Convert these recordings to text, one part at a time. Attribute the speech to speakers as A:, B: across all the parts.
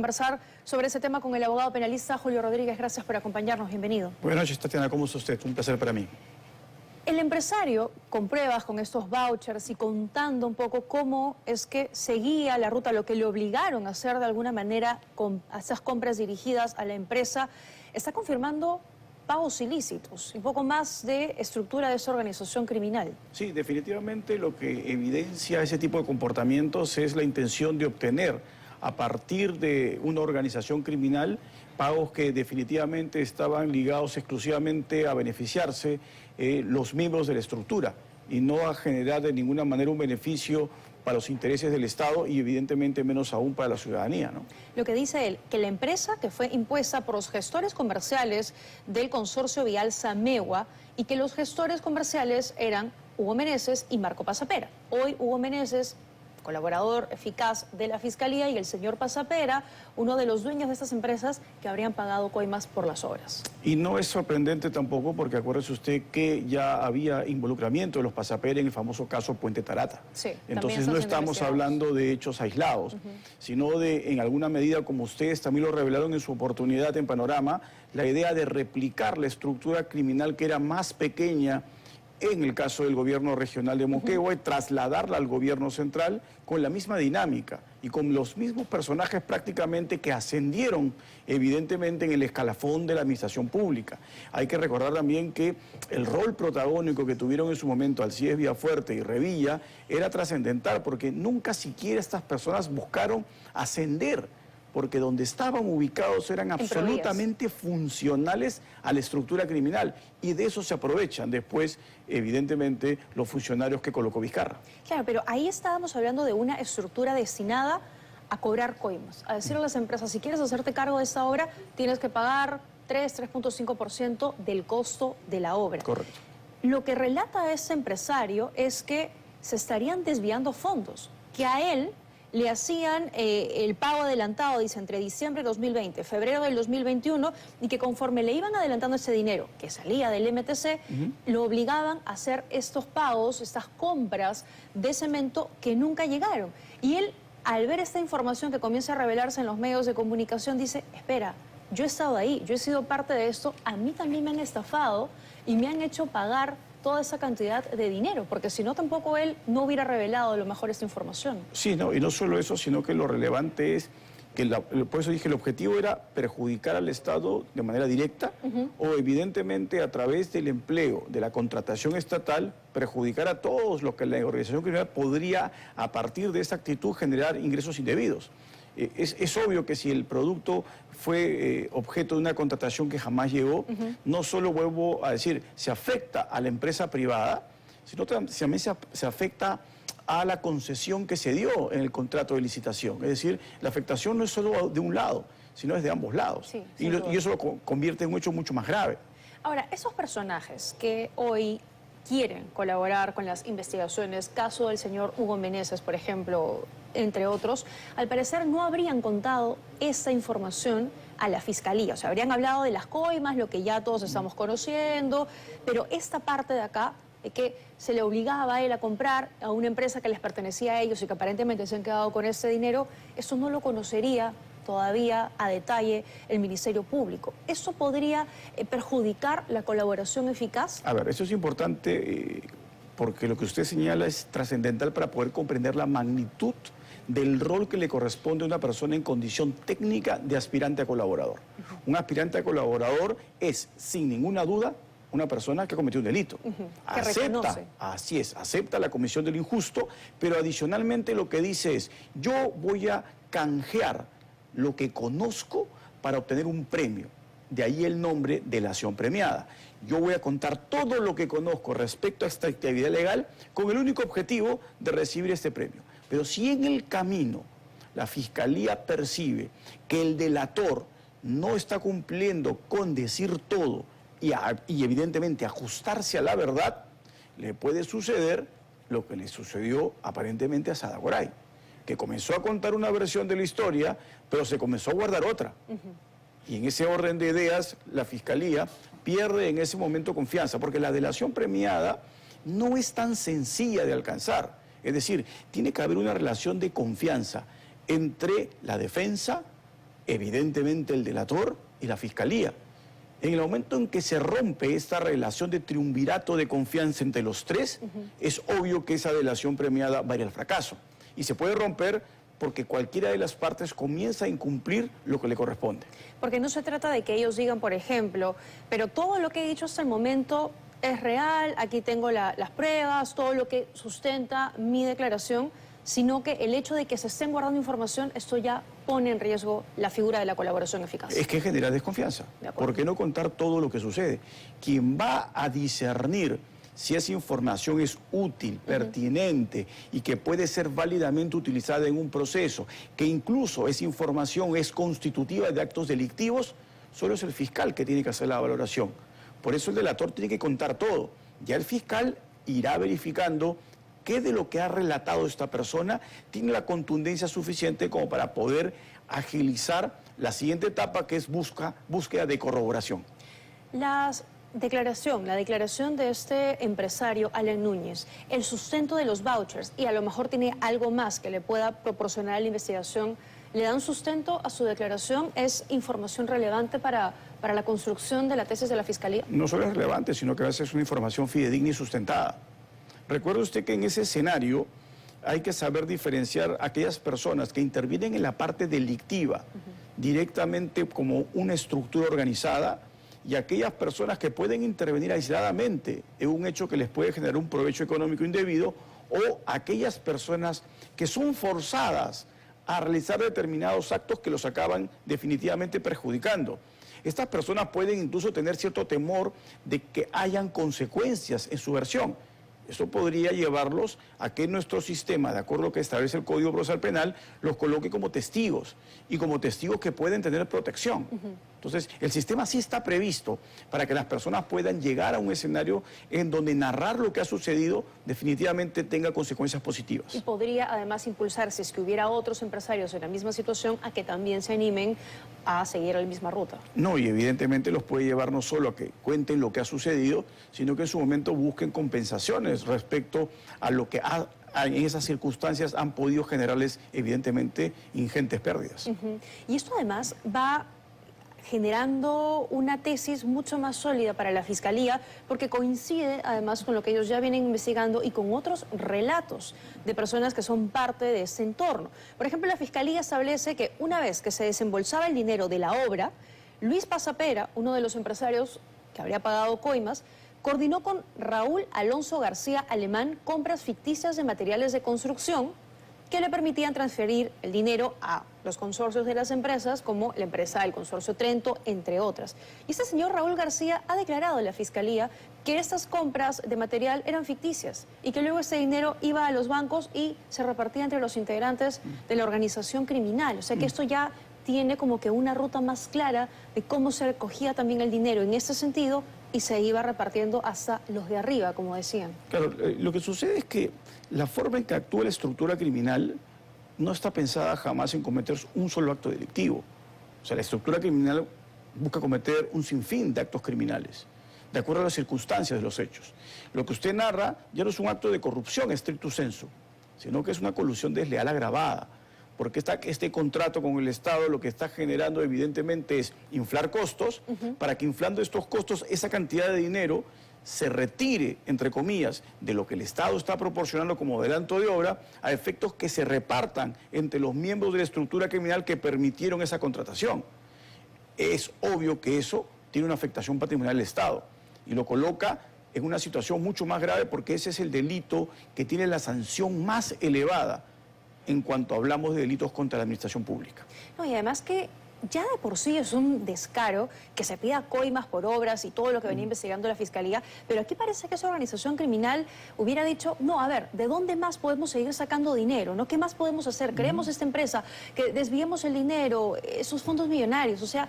A: Conversar sobre ese tema con el abogado penalista Julio Rodríguez. Gracias por acompañarnos. Bienvenido.
B: Buenas noches, Tatiana. ¿Cómo está usted? Un placer para mí.
A: El empresario, con pruebas, con estos vouchers y contando un poco cómo es que seguía la ruta, lo que le obligaron a hacer de alguna manera con esas compras dirigidas a la empresa, está confirmando pagos ilícitos, un poco más de estructura de esa organización criminal.
B: Sí, definitivamente lo que evidencia ese tipo de comportamientos es la intención de obtener a partir de una organización criminal pagos que definitivamente estaban ligados exclusivamente a beneficiarse los miembros de la estructura y no a generar de ninguna manera un beneficio para los intereses del Estado y evidentemente menos aún para la ciudadanía, ¿no?
A: Lo que dice él, que la empresa que fue impuesta por los gestores comerciales del consorcio vial Samegua y que los gestores comerciales eran Hugo Meneses y Marco Pasapera. Hoy Hugo Meneses, colaborador eficaz de la Fiscalía, y el señor Pasapera, uno de los dueños de estas empresas que habrían pagado coimas por las obras.
B: Y no es sorprendente tampoco porque acuérdese usted que ya había involucramiento de los Pasapera en el famoso caso Puente Tarata.
A: Sí,
B: entonces no estamos hablando de hechos aislados, sino de, en alguna medida, como ustedes también lo revelaron en su oportunidad en Panorama, la idea de replicar la estructura criminal que era más pequeña en el caso del gobierno regional de Moquegua y trasladarla al gobierno central con la misma dinámica y con los mismos personajes prácticamente que ascendieron evidentemente en el escalafón de la administración pública. Hay que recordar también que el rol protagónico que tuvieron en su momento Alcides Villafuerte y Revilla era trascendental porque nunca siquiera estas personas buscaron ascender, porque donde estaban ubicados eran absolutamente funcionales a la estructura criminal y de eso se aprovechan después, evidentemente, los funcionarios que colocó Vizcarra. Claro,
A: pero ahí estábamos hablando de una estructura destinada a cobrar coimas, a decirle a las empresas, si quieres hacerte cargo de esta obra, tienes que pagar 3.5% del costo de la obra.
B: Correcto.
A: Lo que relata ese empresario es que se estarían desviando fondos, que a él le hacían el pago adelantado, dice, entre diciembre de 2020, febrero del 2021, y que conforme le iban adelantando ese dinero que salía del MTC, lo obligaban a hacer estos pagos, estas compras de cemento que nunca llegaron. Y él, al ver esta información que comienza a revelarse en los medios de comunicación, dice, espera, yo he estado ahí, yo he sido parte de esto, a mí también me han estafado y me han hecho pagar toda esa cantidad de dinero, porque si no tampoco él no hubiera revelado a lo mejor esta información.
B: Sí, no, y no solo eso, sino que lo relevante es que, por eso dije, el objetivo era perjudicar al Estado de manera directa o evidentemente a través del empleo, de la contratación estatal, perjudicar a todos los que la organización criminal podría, a partir de esa actitud, generar ingresos indebidos. Es obvio que si el producto fue objeto de una contratación que jamás llegó, no solo, vuelvo a decir, se afecta a la empresa privada, sino también se afecta a la concesión que se dio en el contrato de licitación. Es decir, la afectación no es solo de un lado, sino es de ambos lados. Sí, y eso lo convierte en un hecho mucho más grave.
A: Ahora, esos personajes que hoy quieren colaborar con las investigaciones, caso del señor Hugo Meneses, por ejemplo, entre otros, al parecer no habrían contado esa información a la Fiscalía. O sea, habrían hablado de las coimas, lo que ya todos estamos conociendo, pero esta parte de acá, de que se le obligaba a él a comprar a una empresa que les pertenecía a ellos y que aparentemente se han quedado con ese dinero, eso no lo conocería todavía a detalle el Ministerio Público. ¿Eso podría perjudicar la colaboración eficaz?
B: A ver, eso es importante porque lo que usted señala es trascendental para poder comprender la magnitud del rol que le corresponde a una persona en condición técnica de aspirante a colaborador. Un aspirante a colaborador es, sin ninguna duda, una persona que cometió un delito.
A: Que reconoce.
B: Así es, acepta la comisión del injusto, pero adicionalmente lo que dice es, yo voy a canjear lo que conozco para obtener un premio. De ahí el nombre delación premiada. Yo voy a contar todo lo que conozco respecto a esta actividad legal con el único objetivo de recibir este premio. Pero si en el camino la Fiscalía percibe que el delator no está cumpliendo con decir todo y evidentemente ajustarse a la verdad, le puede suceder lo que le sucedió aparentemente a Sada Goray, que comenzó a contar una versión de la historia, pero se comenzó a guardar otra. Y en ese orden de ideas, la Fiscalía pierde en ese momento confianza, porque la delación premiada no es tan sencilla de alcanzar. Es decir, tiene que haber una relación de confianza entre la defensa evidentemente el delator y la fiscalía. En el momento en que se rompe esta relación de triunvirato de confianza entre los tres, es obvio que esa delación premiada va a ir al fracaso. Y se puede romper porque cualquiera de las partes comienza a incumplir lo que le corresponde.
A: Porque no se trata de que ellos digan, por ejemplo, pero todo lo que he dicho hasta el momento es real, aquí tengo las pruebas, todo lo que sustenta mi declaración, sino que el hecho de que se estén guardando información, esto ya pone en riesgo la figura de la colaboración eficaz.
B: Es que genera desconfianza. ¿Por qué no contar todo lo que sucede? Quien va a discernir si esa información es útil, pertinente y que puede ser válidamente utilizada en un proceso, que incluso esa información es constitutiva de actos delictivos, solo es el fiscal que tiene que hacer la valoración. Por eso el delator tiene que contar todo. Ya el fiscal irá verificando qué de lo que ha relatado esta persona tiene la contundencia suficiente como para poder agilizar la siguiente etapa, que es búsqueda de corroboración.
A: La declaración de este empresario, Alan Núñez, el sustento de los vouchers, y a lo mejor tiene algo más que le pueda proporcionar a la investigación, ¿le dan sustento a su declaración? ¿Es información relevante para la construcción de la tesis de la Fiscalía?
B: No solo es relevante, sino que a veces es una información fidedigna y sustentada. Recuerde usted que en ese escenario hay que saber diferenciar a aquellas personas que intervienen en la parte delictiva directamente como una estructura organizada y aquellas personas que pueden intervenir aisladamente en un hecho que les puede generar un provecho económico indebido, o aquellas personas que son forzadas a realizar determinados actos que los acaban definitivamente perjudicando. Estas personas pueden incluso tener cierto temor de que hayan consecuencias en su versión. Eso podría llevarlos a que nuestro sistema, de acuerdo a lo que establece el Código Procesal Penal, los coloque como testigos, y como testigos que pueden tener protección. Entonces, el sistema sí está previsto para que las personas puedan llegar a un escenario en donde narrar lo que ha sucedido definitivamente tenga consecuencias positivas.
A: Y podría además impulsar, si es que hubiera otros empresarios en la misma situación, a que también se animen a seguir la misma ruta.
B: No, y evidentemente los puede llevar no solo a que cuenten lo que ha sucedido, sino que en su momento busquen compensaciones respecto a lo que en esas circunstancias han podido generarles evidentemente ingentes pérdidas.
A: Y esto además va generando una tesis mucho más sólida para la Fiscalía, porque coincide además con lo que ellos ya vienen investigando y con otros relatos de personas que son parte de ese entorno. Por ejemplo, la Fiscalía establece que una vez que se desembolsaba el dinero de la obra, Luis Pasapera, uno de los empresarios que habría pagado coimas, coordinó con Raúl Alonso García Alemán compras ficticias de materiales de construcción que le permitían transferir el dinero a los consorcios de las empresas, como la empresa del Consorcio Trento, entre otras. Y este señor Raúl García ha declarado a la Fiscalía que estas compras de material eran ficticias y que luego ese dinero iba a los bancos y se repartía entre los integrantes de la organización criminal. O sea que esto ya tiene como que una ruta más clara de cómo se recogía también el dinero en este sentido y se iba repartiendo hasta los de arriba, como decían.
B: Claro, lo que sucede es que la forma en que actúa la estructura criminal no está pensada jamás en cometer un solo acto delictivo. O sea, la estructura criminal busca cometer un sinfín de actos criminales, de acuerdo a las circunstancias de los hechos. Lo que usted narra ya no es un acto de corrupción estricto sensu, sino que es una colusión desleal agravada, porque este contrato con el Estado lo que está generando evidentemente es inflar costos, para que inflando estos costos esa cantidad de dinero se retire, entre comillas, de lo que el Estado está proporcionando como adelanto de obra, a efectos que se repartan entre los miembros de la estructura criminal que permitieron esa contratación. Es obvio que eso tiene una afectación patrimonial del Estado y lo coloca en una situación mucho más grave, porque ese es el delito que tiene la sanción más elevada en cuanto hablamos de delitos contra la administración pública.
A: No, y además que ya de por sí es un descaro que se pida coimas por obras y todo lo que venía investigando la Fiscalía, pero aquí parece que esa organización criminal hubiera dicho, no, a ver, ¿de dónde más podemos seguir sacando dinero? ¿No? ¿Qué más podemos hacer? Creemos esta empresa, que desviemos el dinero, esos fondos millonarios. O sea,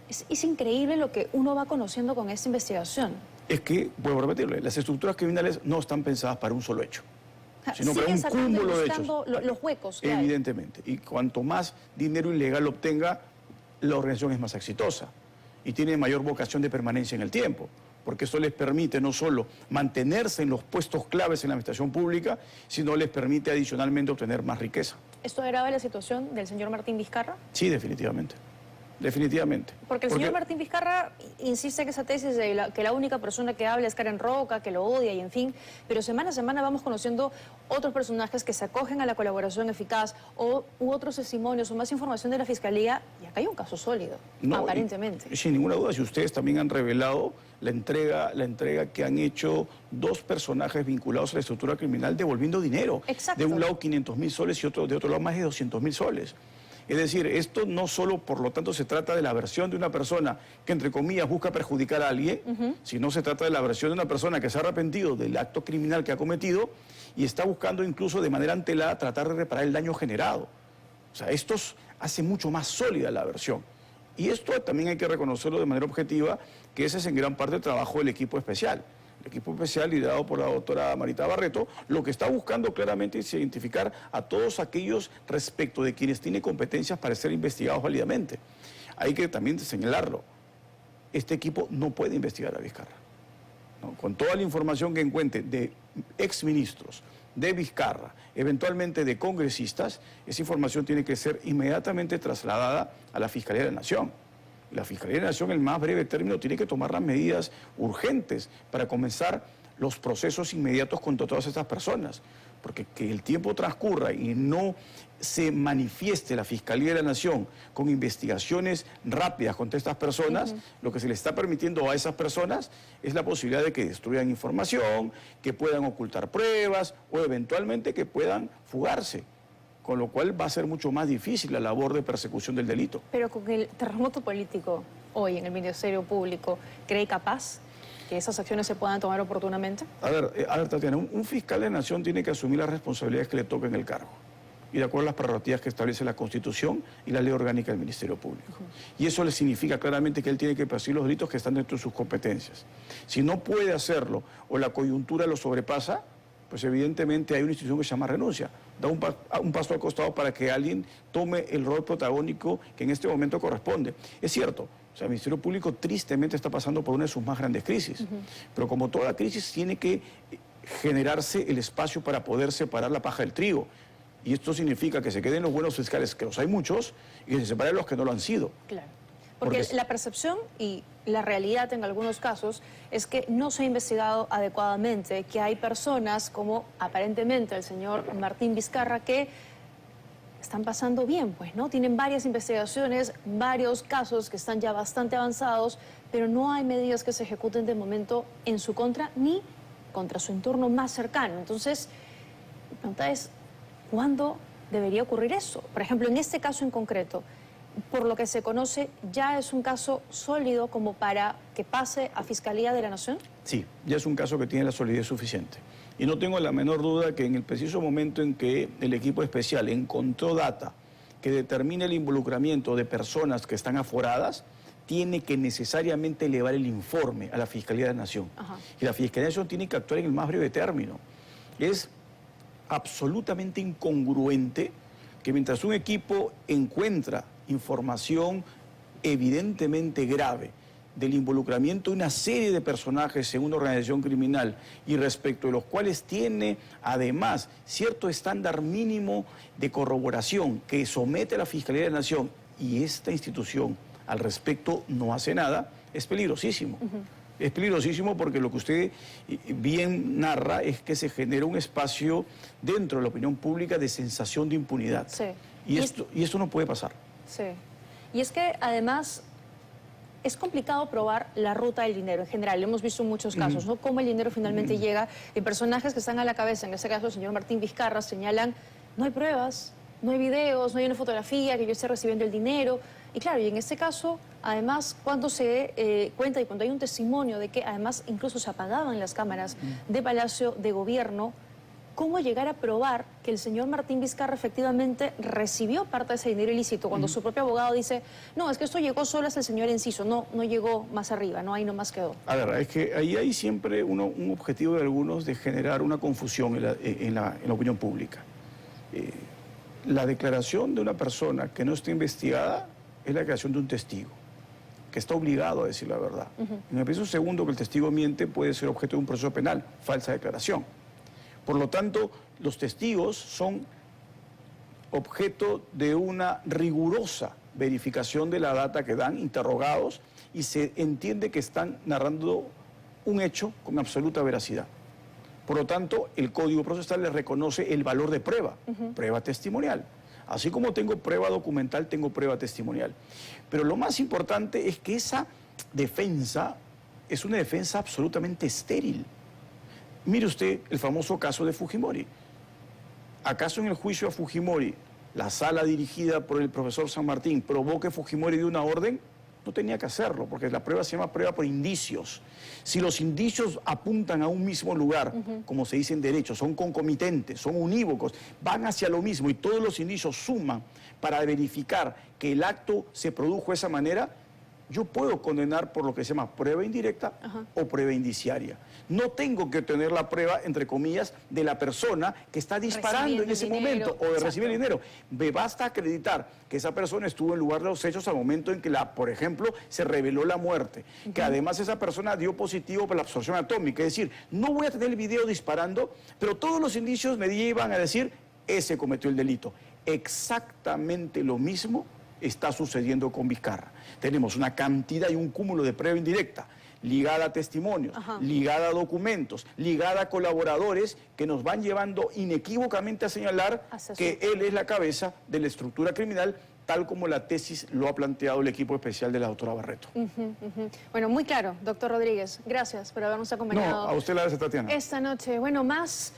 A: es increíble lo que uno va conociendo con esta investigación.
B: Es que, vuelvo a repetirle, las estructuras criminales no están pensadas para un solo hecho, sino para un cúmulo de hechos.
A: Los huecos que
B: evidentemente. Y cuanto más dinero ilegal obtenga, la organización es más exitosa y tiene mayor vocación de permanencia en el tiempo, porque eso les permite no solo mantenerse en los puestos claves en la administración pública, sino les permite adicionalmente obtener más riqueza.
A: ¿Esto agrava la situación del señor Martín Vizcarra?
B: Sí, definitivamente. definitivamente.
A: Porque el señor Martín Vizcarra insiste que esa tesis de que la única persona que habla es Karen Roca, que lo odia y en fin, pero semana a semana vamos conociendo otros personajes que se acogen a la colaboración eficaz u otros testimonios o más información de la Fiscalía, y acá hay un caso sólido, aparentemente.
B: Sin ninguna duda, si ustedes también han revelado la entrega que han hecho dos personajes vinculados a la estructura criminal devolviendo dinero.
A: Exacto.
B: De un lado 500.000 soles y de otro lado más de 200.000 soles. Es decir, esto no solo, por lo tanto, se trata de la versión de una persona que, entre comillas, busca perjudicar a alguien, sino se trata de la versión de una persona que se ha arrepentido del acto criminal que ha cometido y está buscando incluso de manera antelada tratar de reparar el daño generado. O sea, esto hace mucho más sólida la versión. Y esto también hay que reconocerlo de manera objetiva, que ese es en gran parte el trabajo del equipo especial. El equipo especial, liderado por la doctora Marita Barreto, lo que está buscando claramente es identificar a todos aquellos respecto de quienes tienen competencias para ser investigados válidamente. Hay que también señalarlo. Este equipo no puede investigar a Vizcarra, ¿no? Con toda la información que encuentre de exministros, de Vizcarra, eventualmente de congresistas, esa información tiene que ser inmediatamente trasladada a la Fiscalía de la Nación. La Fiscalía de la Nación, en el más breve término, tiene que tomar las medidas urgentes para comenzar los procesos inmediatos contra todas estas personas. Porque que el tiempo transcurra y no se manifieste la Fiscalía de la Nación con investigaciones rápidas contra estas personas, lo que se le está permitiendo a esas personas es la posibilidad de que destruyan información, que puedan ocultar pruebas o eventualmente que puedan fugarse. Con lo cual va a ser mucho más difícil la labor de persecución del delito.
A: Pero con el terremoto político hoy en el Ministerio Público, ¿cree capaz que esas acciones se puedan tomar oportunamente?
B: A ver, Tatiana, un fiscal de nación tiene que asumir las responsabilidades que le toquen el cargo, y de acuerdo a las prerrogativas que establece la Constitución y la ley orgánica del Ministerio Público. Y eso le significa claramente que él tiene que perseguir los delitos que están dentro de sus competencias. Si no puede hacerlo o la coyuntura lo sobrepasa, pues evidentemente hay una institución que se llama renuncia. Da un paso al costado para que alguien tome el rol protagónico que en este momento corresponde. Es cierto, o sea, el Ministerio Público tristemente está pasando por una de sus más grandes crisis, pero como toda crisis tiene que generarse el espacio para poder separar la paja del trigo. Y esto significa que se queden los buenos fiscales, que los hay muchos, y que se separen los que no lo han sido.
A: Claro. Porque la percepción y la realidad en algunos casos es que no se ha investigado adecuadamente, que hay personas como aparentemente el señor Martín Vizcarra que están pasando bien, pues, ¿no? Tienen varias investigaciones, varios casos que están ya bastante avanzados, pero no hay medidas que se ejecuten de momento en su contra ni contra su entorno más cercano. Entonces, la pregunta es, ¿cuándo debería ocurrir eso? Por ejemplo, en este caso en concreto, por lo que se conoce, ¿ya es un caso sólido como para que pase a Fiscalía de la Nación?
B: Sí, ya es un caso que tiene la solidez suficiente. Y no tengo la menor duda que en el preciso momento en que el equipo especial encontró data que determine el involucramiento de personas que están aforadas, tiene que necesariamente elevar el informe a la Fiscalía de la Nación. Y la Fiscalía de la Nación tiene que actuar en el más breve término. Es absolutamente incongruente que mientras un equipo encuentra información evidentemente grave del involucramiento de una serie de personajes en una organización criminal y respecto de los cuales tiene además cierto estándar mínimo de corroboración que somete a la Fiscalía de la Nación y esta institución al respecto no hace nada, es peligrosísimo. Es peligrosísimo porque lo que usted bien narra es que se genera un espacio dentro de la opinión pública de sensación de impunidad.
A: Sí.
B: Y esto no puede pasar.
A: Sí. Y es que además es complicado probar la ruta del dinero en general. Lo hemos visto en muchos casos, ¿no? Cómo el dinero finalmente llega. Y personajes que están a la cabeza, en este caso el señor Martín Vizcarra, señalan, no hay pruebas, no hay videos, no hay una fotografía que yo esté recibiendo el dinero. Y claro, y en este caso, además, cuando se cuenta y cuando hay un testimonio de que además incluso se apagaban las cámaras de Palacio de Gobierno, ¿cómo llegar a probar que el señor Martín Vizcarra efectivamente recibió parte de ese dinero ilícito cuando su propio abogado dice, no, es que esto llegó solo hasta el señor Enciso, no llegó más arriba, no, ahí nomás quedó?
B: A ver, es que ahí hay siempre un objetivo de algunos de generar una confusión en la opinión pública. La declaración de una persona que no está investigada es la declaración de un testigo, que está obligado a decir la verdad. En el preciso segundo que el testigo miente puede ser objeto de un proceso penal, falsa declaración. Por lo tanto, los testigos son objeto de una rigurosa verificación de la data que dan, interrogados, y se entiende que están narrando un hecho con absoluta veracidad. Por lo tanto, el Código Procesal les reconoce el valor de prueba, prueba testimonial. Así como tengo prueba documental, tengo prueba testimonial. Pero lo más importante es que esa defensa es una defensa absolutamente estéril. Mire usted el famoso caso de Fujimori. ¿Acaso en el juicio a Fujimori, la sala dirigida por el profesor San Martín probó que Fujimori dio una orden? No tenía que hacerlo, porque la prueba se llama prueba por indicios. Si los indicios apuntan a un mismo lugar, como se dice en derecho, son concomitentes, son unívocos, van hacia lo mismo y todos los indicios suman para verificar que el acto se produjo de esa manera, yo puedo condenar por lo que se llama prueba indirecta o prueba indiciaria. No tengo que tener la prueba, entre comillas, de la persona que está disparando en ese momento o de recibir el dinero. Me basta acreditar que esa persona estuvo en lugar de los hechos al momento en que, por ejemplo, se reveló la muerte. Que además esa persona dio positivo para la absorción atómica. Es decir, no voy a tener el video disparando, pero todos los indicios me llevan a decir, ese cometió el delito. Exactamente lo mismo está sucediendo con Vizcarra. Tenemos una cantidad y un cúmulo de prueba indirecta, ligada a testimonios, ligada a documentos, ligada a colaboradores que nos van llevando inequívocamente a señalar que él es la cabeza de la estructura criminal, tal como la tesis lo ha planteado el equipo especial de la doctora Barreto.
A: Bueno, muy claro, doctor Rodríguez. Gracias por habernos acompañado.
B: No, a usted la gracias, Tatiana.
A: Esta noche. Bueno, más